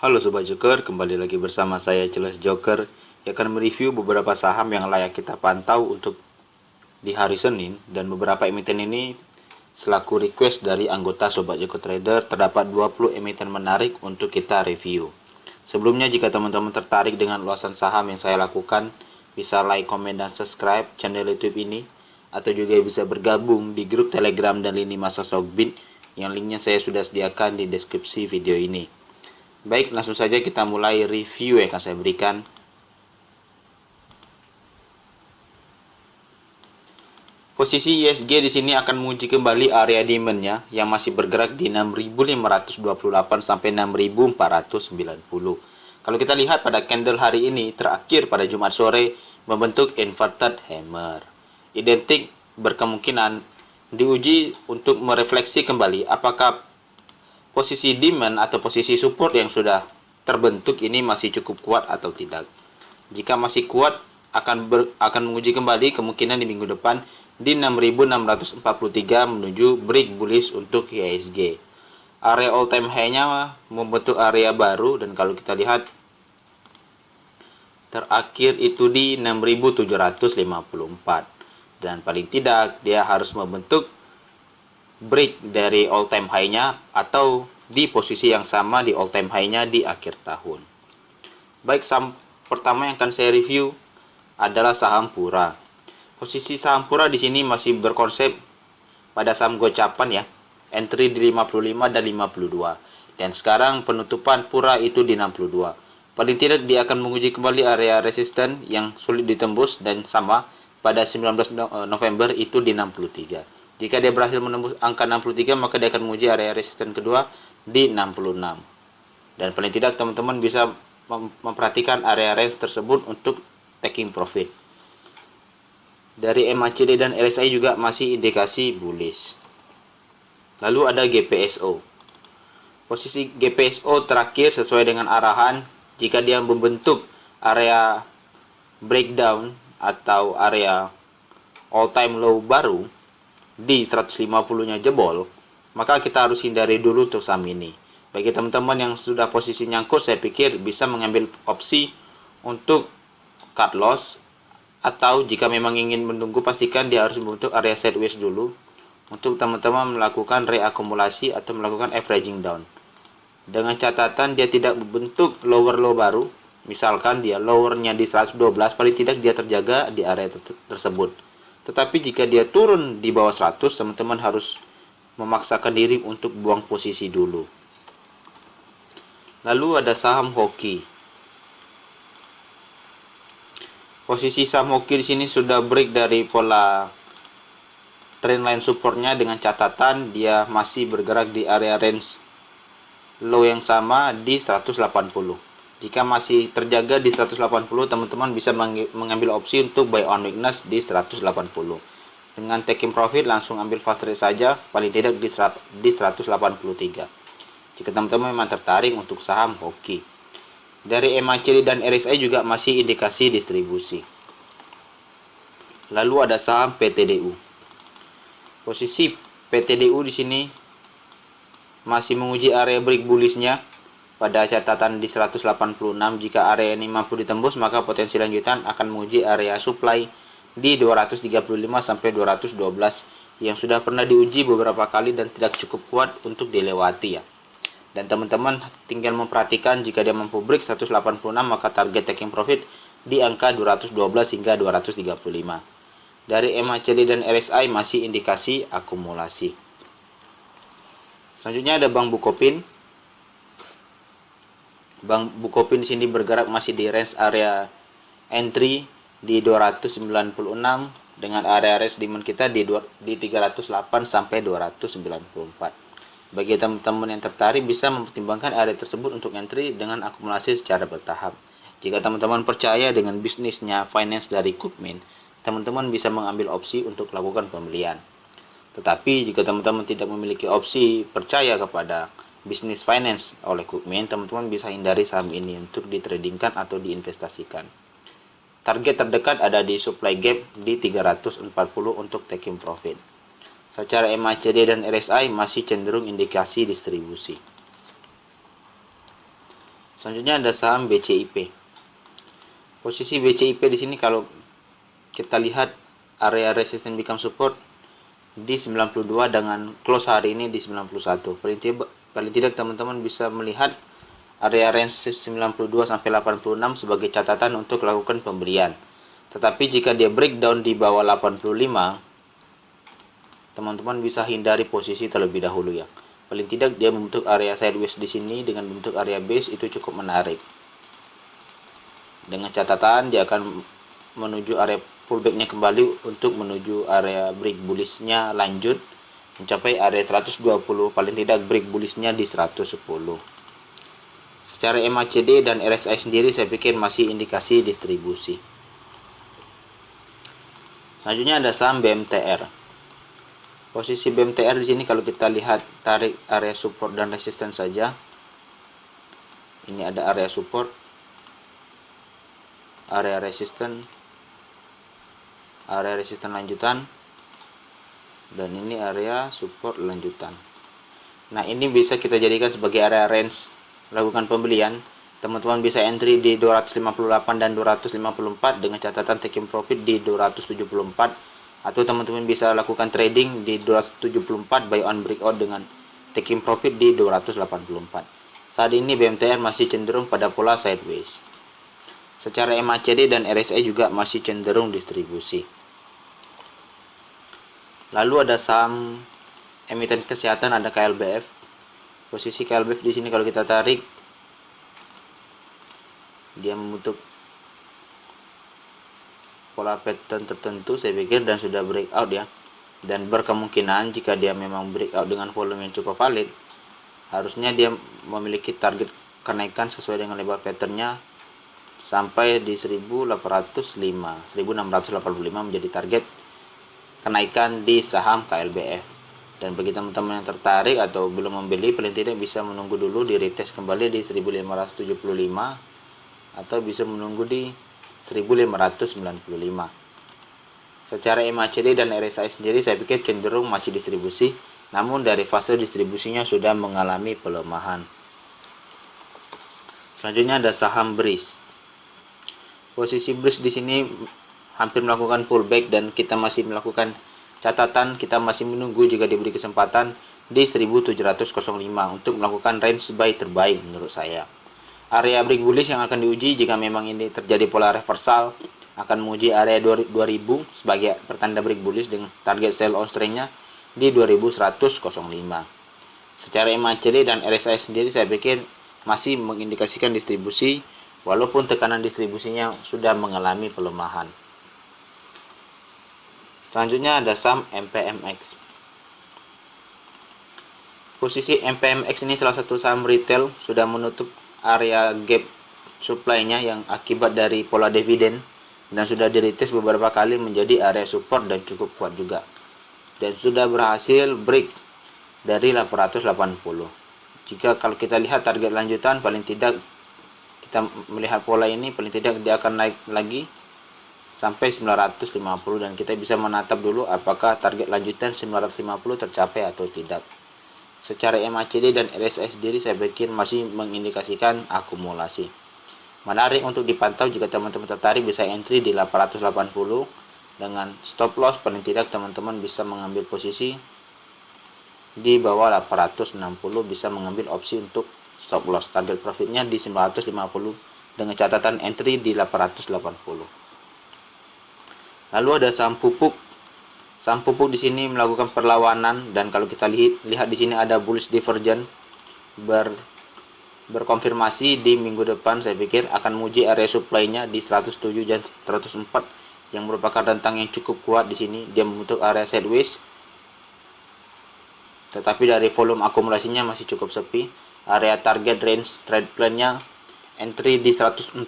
Halo Sobat Joker, kembali lagi bersama saya Jelas Joker yang akan mereview beberapa saham yang layak kita pantau untuk di hari Senin, dan beberapa emiten ini selaku request dari anggota Sobat Joker Trader. Terdapat 20 emiten menarik untuk kita review. Sebelumnya, jika teman-teman tertarik dengan ulasan saham yang saya lakukan, bisa like, komen, dan subscribe channel YouTube ini, atau juga bisa bergabung di grup Telegram dan lini masa Stockbit yang linknya saya sudah sediakan di deskripsi video ini. Baik, langsung saja kita mulai review yang akan saya berikan. Posisi ISG di sini akan menguji kembali area demand-nya yang masih bergerak di 6.528 sampai 6.490. Kalau kita lihat pada candle hari ini terakhir pada Jumat sore membentuk inverted hammer. Identik berkemungkinan diuji untuk merefleksi kembali apakah posisi demand atau posisi support yang sudah terbentuk ini masih cukup kuat atau tidak. Jika masih kuat, akan menguji kembali kemungkinan di minggu depan di 6.643 menuju break bullish untuk IHSG. Area all time high-nya membentuk area baru, dan kalau kita lihat terakhir itu di 6.754, dan paling tidak dia harus membentuk break dari all time high-nya atau di posisi yang sama di all time high-nya di akhir tahun. Baik, saham pertama yang akan saya review adalah saham Pura. Posisi saham Pura di sini masih berkonsep pada saham gocapan ya. Entry di 55 dan 52. Dan sekarang penutupan Pura itu di 62. Paling tidak dia akan menguji kembali area resisten yang sulit ditembus, dan sama pada 19 November itu di 63. Jika dia berhasil menembus angka 63, maka dia akan menguji area resisten kedua di 66. Dan paling tidak teman-teman bisa memperhatikan area range tersebut untuk taking profit. Dari MACD dan RSI juga masih indikasi bullish. Lalu ada GPSO. Posisi GPSO terakhir sesuai dengan arahan, jika dia membentuk area breakdown atau area all time low baru di 150-nya jebol, maka kita harus hindari dulu untuk saham ini. Bagi teman-teman yang sudah posisi nyangkut, saya pikir bisa mengambil opsi untuk cut loss, atau jika memang ingin menunggu, pastikan dia harus membentuk area sideways dulu untuk teman-teman melakukan reakumulasi atau melakukan averaging down. Dengan catatan dia tidak membentuk lower low baru, misalkan dia lowernya di 112, paling tidak dia terjaga di area tersebut. Tetapi jika dia turun di bawah 100, teman-teman harus memaksakan diri untuk buang posisi dulu. Lalu ada saham Hoki. Posisi saham Hoki di sini sudah break dari pola trendline supportnya, dengan catatan dia masih bergerak di area range low yang sama di 180. Jika masih terjaga di 180, teman-teman bisa mengambil opsi untuk buy on weakness di 180. Dengan taking profit langsung ambil fast trade saja, paling tidak di 183. Jika teman-teman memang tertarik untuk saham Hoki. Dari MACD dan RSI juga masih indikasi distribusi. Lalu ada saham PTDU. Posisi PTDU di sini masih menguji area break bullish-nya pada catatan di 186. Jika area ini mampu ditembus, maka potensi lanjutan akan menguji area supply di 235 sampai 212 yang sudah pernah diuji beberapa kali dan tidak cukup kuat untuk dilewati ya. Dan teman-teman tinggal memperhatikan, jika dia mampu break 186, maka target taking profit di angka 212 hingga 235. Dari MACD dan RSI masih indikasi akumulasi. Selanjutnya ada Bank Bukopin. Bank Bukopin di sini bergerak masih di range area entry di 296, dengan area range demand kita di 308 sampai 294. Bagi teman-teman yang tertarik bisa mempertimbangkan area tersebut untuk entry dengan akumulasi secara bertahap. Jika teman-teman percaya dengan bisnisnya finance dari Cookmin, teman-teman bisa mengambil opsi untuk melakukan pembelian. Tetapi jika teman-teman tidak memiliki opsi percaya kepada bisnis finance oleh Cookmin, teman-teman bisa hindari saham ini untuk ditradingkan atau diinvestasikan. Target terdekat ada di supply gap di 340 untuk taking profit. Secara MACD dan RSI masih cenderung indikasi distribusi. Selanjutnya ada saham BCIP. Posisi BCIP di sini kalau kita lihat area resistance become support di 92 dengan close hari ini di 91. Paling tidak teman-teman bisa melihat area range 92 sampai 86 sebagai catatan untuk lakukan pembelian. Tetapi jika dia breakdown di bawah 85, teman-teman bisa hindari posisi terlebih dahulu ya. Paling tidak dia membentuk area sideways di sini dengan bentuk area base itu cukup menarik. Dengan catatan dia akan menuju area pullbacknya kembali untuk menuju area break bullishnya lanjut mencapai area 120, paling tidak break bullishnya di 110. Secara MACD dan RSI sendiri saya pikir masih indikasi distribusi. Selanjutnya ada saham BMTR. Posisi BMTR di sini kalau kita lihat tarik area support dan resistance saja. Ini ada area support, area resistance lanjutan, dan ini area support lanjutan. Nah, ini bisa kita jadikan sebagai area range lakukan pembelian. Teman-teman bisa entry di 258 dan 254 dengan catatan taking profit di 274, atau teman-teman bisa lakukan trading di 274 buy on breakout dengan taking profit di 284. Saat ini BMTR masih cenderung pada pola sideways. Secara MACD dan RSI juga masih cenderung distribusi. Lalu ada saham emiten kesehatan, ada KLBF. Posisi KLBF di sini kalau kita tarik, dia membentuk pola pattern tertentu saya pikir dan sudah breakout ya. Dan berkemungkinan jika dia memang breakout dengan volume yang cukup valid, harusnya dia memiliki target kenaikan sesuai dengan lebar patternnya sampai di 1685 menjadi target kenaikan di saham KLBF. Dan bagi teman-teman yang tertarik atau belum membeli, paling tidak bisa menunggu dulu di retest kembali di 1575 atau bisa menunggu di 1595. Secara MACD dan RSI sendiri saya pikir cenderung masih distribusi, namun dari fase distribusinya sudah mengalami pelemahan. Selanjutnya ada saham BRIS. Posisi BRIS di sini hampir melakukan pullback dan kita masih melakukan catatan, kita masih menunggu jika diberi kesempatan di 1705 untuk melakukan range buy terbaik menurut saya. Area break bullish yang akan diuji jika memang ini terjadi pola reversal akan menguji area 2000 sebagai pertanda break bullish dengan target sell on strength-nya di 2105. Secara MACD dan RSI sendiri saya pikir masih mengindikasikan distribusi walaupun tekanan distribusinya sudah mengalami pelemahan. Selanjutnya ada saham MPMX. Posisi MPMX ini salah satu saham retail sudah menutup area gap supply-nya yang akibat dari pola dividen dan sudah diretest beberapa kali menjadi area support dan cukup kuat juga. Dan sudah berhasil break dari 880. Jika kalau kita lihat target lanjutan, paling tidak kita melihat pola ini, paling tidak dia akan naik lagi sampai 950 dan kita bisa menatap dulu apakah target lanjutan 950 tercapai atau tidak. Secara MACD dan RSI sendiri saya pikir masih mengindikasikan akumulasi. Menarik untuk dipantau jika teman-teman tertarik bisa entry di 880 dengan stop loss, paling tidak teman-teman bisa mengambil posisi di bawah 860, bisa mengambil opsi untuk stop loss. Target profitnya di 950 dengan catatan entry di 880. Lalu ada saham pupuk. Saham pupuk di sini melakukan perlawanan dan kalau kita lihat di sini ada bullish divergence berkonfirmasi di minggu depan, saya pikir akan menguji area supply-nya di 107 dan 104 yang merupakan rentang yang cukup kuat di sini. Dia membentuk area sideways. Tetapi dari volume akumulasinya masih cukup sepi. Area target range trade plan-nya entry di 104,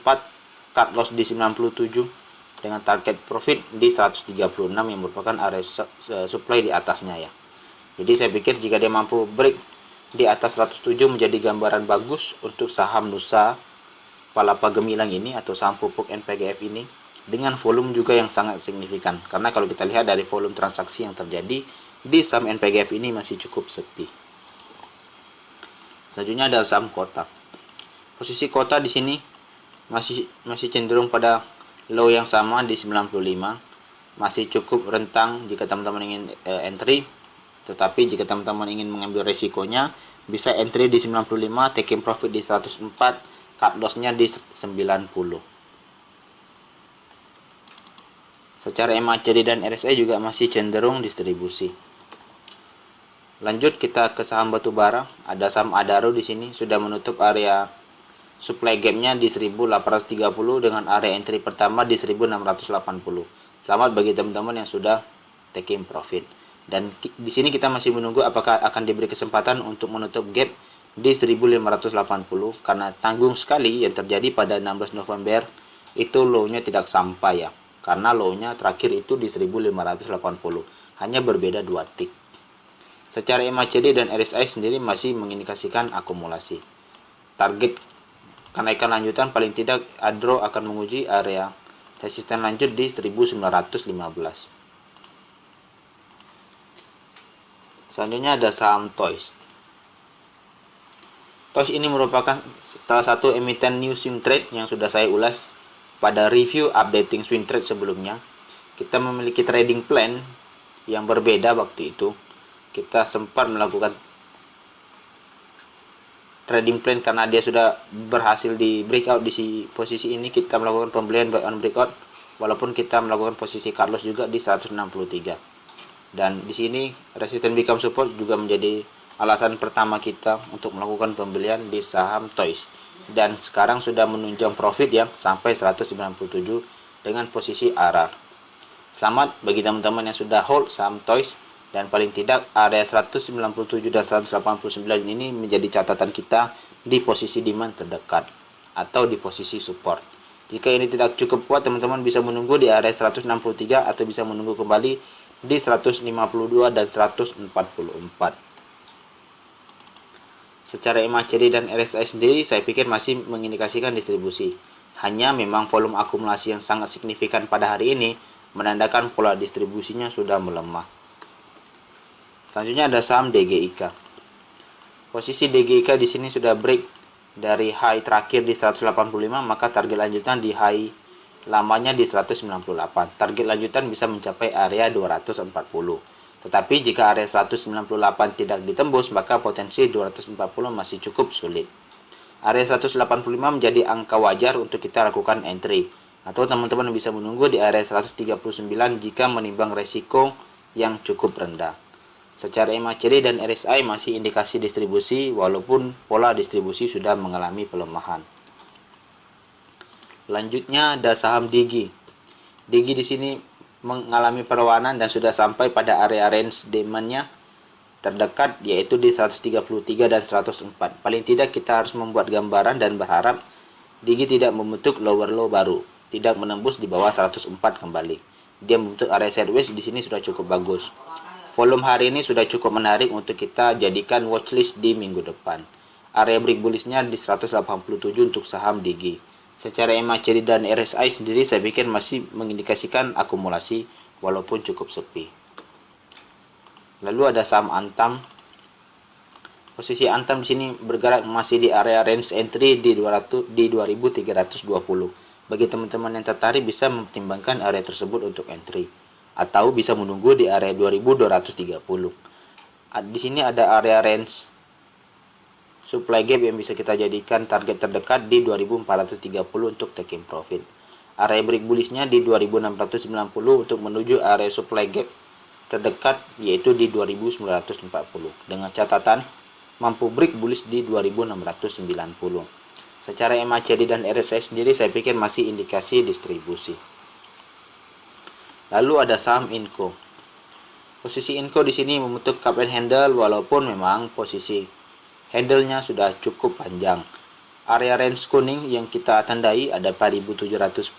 cut loss di 97 dengan target profit di 136 yang merupakan area supply di atasnya ya. Jadi saya pikir jika dia mampu break di atas 107 menjadi gambaran bagus untuk saham Nusa Palapa Gemilang ini atau saham pupuk NPGF ini dengan volume juga yang sangat signifikan. Karena kalau kita lihat dari volume transaksi yang terjadi di saham NPGF ini masih cukup sepi. Selanjutnya ada saham Kotak. Posisi kota di sini masih cenderung pada low yang sama di 95, masih cukup rentang jika teman-teman ingin entry, tetapi jika teman-teman ingin mengambil resikonya bisa entry di 95, taking profit di 104, cut loss-nya di 90. Secara MACD dan RSI juga masih cenderung distribusi. Lanjut kita ke saham batubara, ada saham Adaro di sini sudah menutup area supply gap-nya di 1830 dengan area entry pertama di 1680. Selamat bagi teman-teman yang sudah taking profit. Dan di sini kita masih menunggu apakah akan diberi kesempatan untuk menutup gap di 1580 karena tanggung sekali yang terjadi pada 16 November itu low-nya tidak sampai ya. Karena low-nya terakhir itu di 1580. Hanya berbeda 2 tick. Secara MACD dan RSI sendiri masih mengindikasikan akumulasi. Target kenaikan lanjutan paling tidak Adro akan menguji area resisten lanjut di 1915. Selanjutnya ada saham Toys. Toys ini merupakan salah satu emiten new swing trade yang sudah saya ulas pada review updating swing trade sebelumnya. Kita memiliki trading plan yang berbeda waktu itu. Kita sempat melakukan trading plan karena dia sudah berhasil di breakout di posisi ini. Kita melakukan pembelian buy on breakout walaupun kita melakukan posisi cut loss juga di 163. Dan di sini resisten become support juga menjadi alasan pertama kita untuk melakukan pembelian di saham Toys. Dan sekarang sudah menunjang profit yang sampai 197 dengan posisi arah. Selamat bagi teman-teman yang sudah hold saham Toys. Dan paling tidak area 197 dan 189 ini menjadi catatan kita di posisi demand terdekat atau di posisi support. Jika ini tidak cukup kuat, teman-teman bisa menunggu di area 163 atau bisa menunggu kembali di 152 dan 144. Secara MACD dan RSI sendiri saya pikir masih mengindikasikan distribusi. Hanya memang volume akumulasi yang sangat signifikan pada hari ini menandakan pola distribusinya sudah melemah. Selanjutnya ada saham DGIK. Posisi DGIK di sini sudah break dari high terakhir di 185, maka target lanjutan di high lamanya di 198. Target lanjutan bisa mencapai area 240. Tetapi jika area 198 tidak ditembus, maka potensi 240 masih cukup sulit. Area 185 menjadi angka wajar untuk kita lakukan entry. Atau teman-teman bisa menunggu di area 139 jika menimbang resiko yang cukup rendah. Secara MACD dan RSI masih indikasi distribusi walaupun pola distribusi sudah mengalami pelemahan. Lanjutnya ada saham Digi. Digi di sini mengalami perlawanan dan sudah sampai pada area range demand-nya terdekat yaitu di 133 dan 104. Paling tidak kita harus membuat gambaran dan berharap Digi tidak membentuk lower low baru, tidak menembus di bawah 104 kembali. Dia membentuk area sideways di sini sudah cukup bagus. Volume hari ini sudah cukup menarik untuk kita jadikan watchlist di minggu depan. Area break bullish-nya di 187 untuk saham Digi. Secara MACD dan RSI sendiri saya pikir masih mengindikasikan akumulasi walaupun cukup sepi. Lalu ada saham Antam. Posisi Antam di sini bergerak masih di area range entry di 2320. Bagi teman-teman yang tertarik bisa mempertimbangkan area tersebut untuk entry atau bisa menunggu di area 2230. Di sini ada area range supply gap yang bisa kita jadikan target terdekat di 2430 untuk taking profit. Area break bullish-nya di 2690 untuk menuju area supply gap terdekat yaitu di 2940 dengan catatan mampu break bullish di 2690. Secara MACD dan RSI sendiri saya pikir masih indikasi distribusi. Lalu ada saham Inco. Posisi Inco di sini membentuk cup and handle walaupun memang posisi handle-nya sudah cukup panjang. Area range kuning yang kita tandai ada 4710,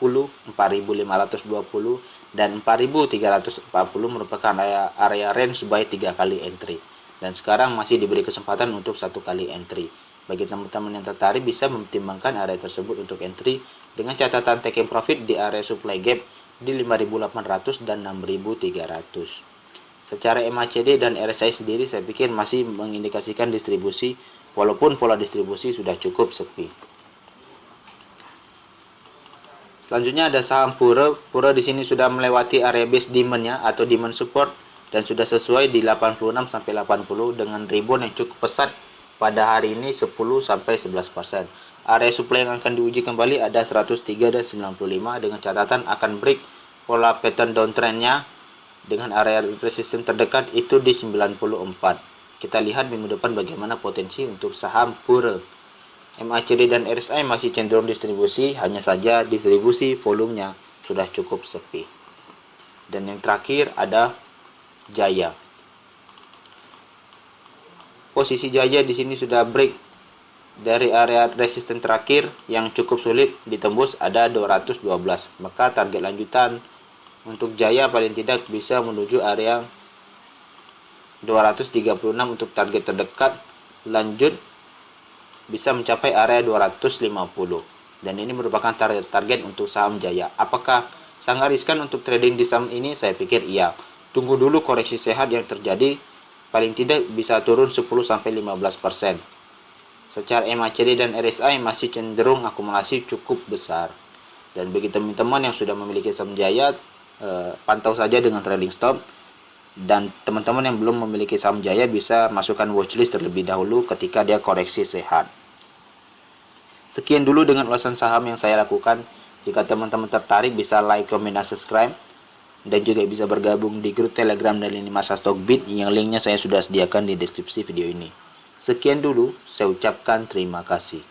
4520 dan 4340 merupakan area range buy 3 kali entry. Dan sekarang masih diberi kesempatan untuk 1 kali entry. Bagi teman-teman yang tertarik bisa mempertimbangkan area tersebut untuk entry dengan catatan taking profit di area supply gap di 5.800 dan 6.300. Secara MACD dan RSI sendiri saya pikir masih mengindikasikan distribusi walaupun pola distribusi sudah cukup sepi. Selanjutnya ada saham Pura. Pura di sini sudah melewati area base demand-nya atau demand support dan sudah sesuai di 86 sampai 80 dengan rebound yang cukup pesat pada hari ini 10 sampai 11%. Area supply yang akan diuji kembali ada 103 dan 95 dengan catatan akan break pola pattern downtrend-nya dengan area resistance terdekat itu di 94. Kita lihat minggu depan bagaimana potensi untuk saham Pura. MACD dan RSI masih cenderung distribusi, hanya saja distribusi volumenya sudah cukup sepi. Dan yang terakhir ada Jaya. Posisi Jaya di sini sudah break dari area resisten terakhir yang cukup sulit ditembus ada 212. Maka target lanjutan untuk Jaya paling tidak bisa menuju area 236 untuk target terdekat, lanjut bisa mencapai area 250 dan ini merupakan target untuk saham Jaya. Apakah sangat riskan untuk trading di saham ini? Saya pikir iya. Tunggu dulu koreksi sehat yang terjadi, paling tidak bisa turun 10 sampai 15%. Secara MACD dan RSI masih cenderung akumulasi cukup besar. Dan bagi teman-teman yang sudah memiliki saham Jaya, pantau saja dengan trading stop. Dan teman-teman yang belum memiliki saham Jaya bisa masukkan watchlist terlebih dahulu ketika dia koreksi sehat. Sekian dulu dengan ulasan saham yang saya lakukan. Jika teman-teman tertarik bisa like, comment, dan subscribe. Dan juga bisa bergabung di grup Telegram dan lini masa Stockbit yang linknya saya sudah sediakan di deskripsi video ini. Sekian dulu, saya ucapkan terima kasih.